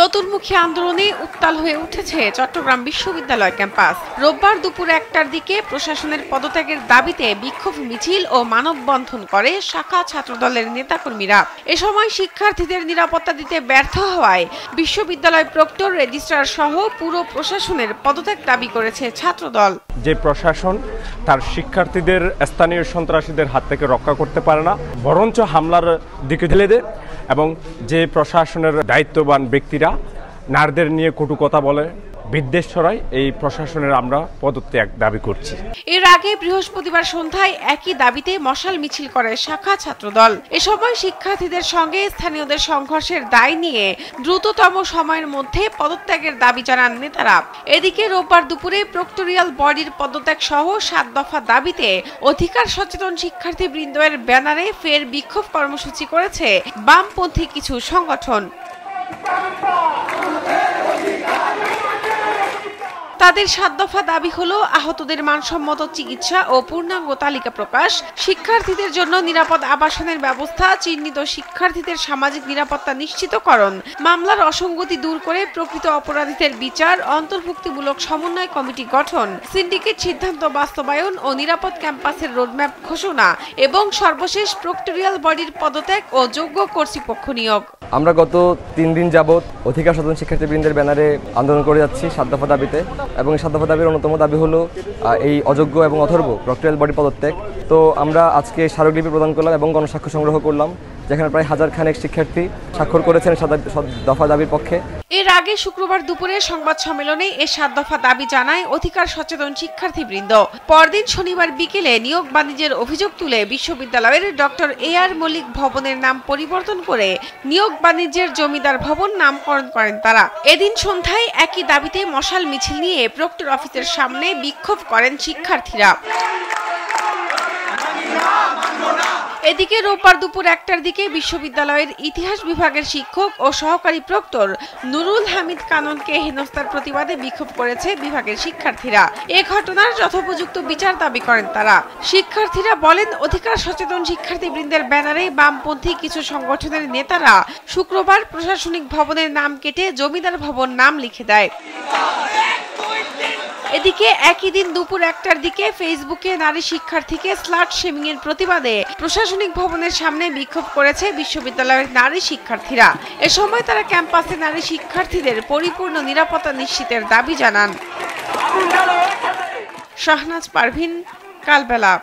চতুর্মুখী আন্দোলনে উত্তাল হয়ে উঠেছে চট্টগ্রাম বিশ্ববিদ্যালয় ক্যাম্পাস। রোববার দুপুর ১টার দিকে প্রশাসনের পদত্যাগের দাবিতে বিক্ষোভ মিছিল ও মানববন্ধন করে শাখা ছাত্রদলের নেতাকর্মীরা। এ সময় শিক্ষার্থীদের নিরাপত্তা দিতে ব্যর্থ হওয়ায় বিশ্ববিদ্যালয় প্রক্টর, রেজিস্ট্রার সহ পুরো প্রশাসনের পদত্যাগ দাবি করেছে ছাত্রদল। যে প্রশাসন তার শিক্ষার্থীদের স্থানীয় সন্ত্রাসীদের হাত থেকে রক্ষা করতে পারে না, বরঞ্চ হামলার দিকে ঠেলে দেয়, এবং যে প্রশাসনের দায়িত্ববান ব্যক্তিরা নারীদের নিয়ে কটু কথা বলে, বিদ্বেষ ছড়ায়, এই প্রশাসনের আমরা পদত্যাগ দাবি করছি। এর আগে বৃহস্পতিবার সন্ধ্যায় একই দাবিতে মশাল মিছিল করে শাখা ছাত্রদল। এ সময় শিক্ষার্থীদের সঙ্গে স্থানীয়দের সংঘর্ষের দায় নিয়ে দ্রুততম সময়ের মধ্যে পদত্যাগের দাবি জানান নেতারা। এদিকে রোববার দুপুরে প্রক্টোরিয়াল বডির পদত্যাগ সহ ৭ দফা দাবিতে অধিকার সচেতন শিক্ষার্থীবৃন্দের ব্যানারে ফের বিক্ষোভ কর্মসূচি করেছে বামপন্থী কিছু সংগঠন। তাদের ৭ দফা দাবি হলো আহতদের মানসম্মত চিকিৎসা ও পূর্ণাঙ্গ তালিকা প্রকাশ, শিক্ষার্থীদের জন্য নিরাপদ আবাসনের ব্যবস্থা, চিহ্নিত শিক্ষার্থীদের সামাজিক নিরাপত্তা নিশ্চিতকরণ, মামলার অসঙ্গতি দূর করে প্রকৃত অপরাধীদের বিচার, অন্তর্ভুক্তিমূলক সমন্বয় কমিটি গঠন, সিন্ডিকেট সিদ্ধান্ত বাস্তবায়ন ও নিরাপদ ক্যাম্পাসের রোডম্যাপ ঘোষণা এবং সর্বশেষ প্রক্টোরিয়াল বডির পদত্যাগ ও যোগ্য কর্তৃপক্ষ নিয়োগ। আমরা গত ৩ দিন যাবৎ অধিকার সচেতন শিক্ষার্থীবৃন্দের ব্যানারে আন্দোলন করে যাচ্ছি ৭ দফা দাবিতে, এবং ৭ দফা দাবির অন্যতম দাবি হলো এই অযোগ্য এবং অথর্ব প্রক্টোরিয়াল বডি পদত্যাগ। তো আমরা আজকে স্মারকলিপি প্রদান করলাম এবং গণস্বাক্ষর সংগ্রহ করলাম, যেখানে প্রায় ১০০০ খানেক শিক্ষার্থী স্বাক্ষর করেছেন ৭ দফা দাবির পক্ষে। এর আগে শুক্রবার দুপুরে সংবাদ সম্মেলনে এ ৭ দফা দাবি জানায় অধিকার সচেতন শিক্ষার্থীবৃন্দ। পরদিন শনিবার বিকেলে নিয়োগ বাণিজ্যের অভিযোগ তুলে বিশ্ববিদ্যালয়ের ডক্টর এ.আর. মল্লিক ভবনের নাম পরিবর্তন করে নিয়োগ বাণিজ্যের জমিদার ভবন নামকরণ করেন তারা। এদিন সন্ধ্যায় একই দাবিতে মশাল মিছিল নিয়ে প্রক্টর অফিসের সামনে বিক্ষোভ করেন শিক্ষার্থীরা। এদিকে রোববার দুপুর ১টার দিকে বিশ্ববিদ্যালয়ের ইতিহাস বিভাগের শিক্ষক ও সহকারী প্রক্টর নুরুল হামিদ কাননকে হেনস্থার প্রতিবাদে বিক্ষোভ করেছে বিভাগের শিক্ষার্থীরা। এ ঘটনার যথোপযুক্ত বিচার দাবি করেন তারা। শিক্ষার্থীরা বলেন, অধিকার সচেতন শিক্ষার্থীবৃন্দের ব্যানারে বামপন্থী কিছু সংগঠনের নেতারা শুক্রবার প্রশাসনিক ভবনের নাম কেটে জমিদার ভবন নাম লিখে দেয়। এদিকে একই দিন দুপুর ১টার দিকে ফেসবুকে নারী শিক্ষার্থীকে স্লাট শেমিং এর প্রতিবাদে প্রশাসনিক ভবনের সামনে বিক্ষোভ করেছে বিশ্ববিদ্যালয়ের নারী শিক্ষার্থীরা। এ সময় তারা ক্যাম্পাসে নারী শিক্ষার্থীদের পরিপূর্ণ নিরাপত্তা নিশ্চিতের দাবি জানান। শাহনাজ পারভিন, কালবেলা।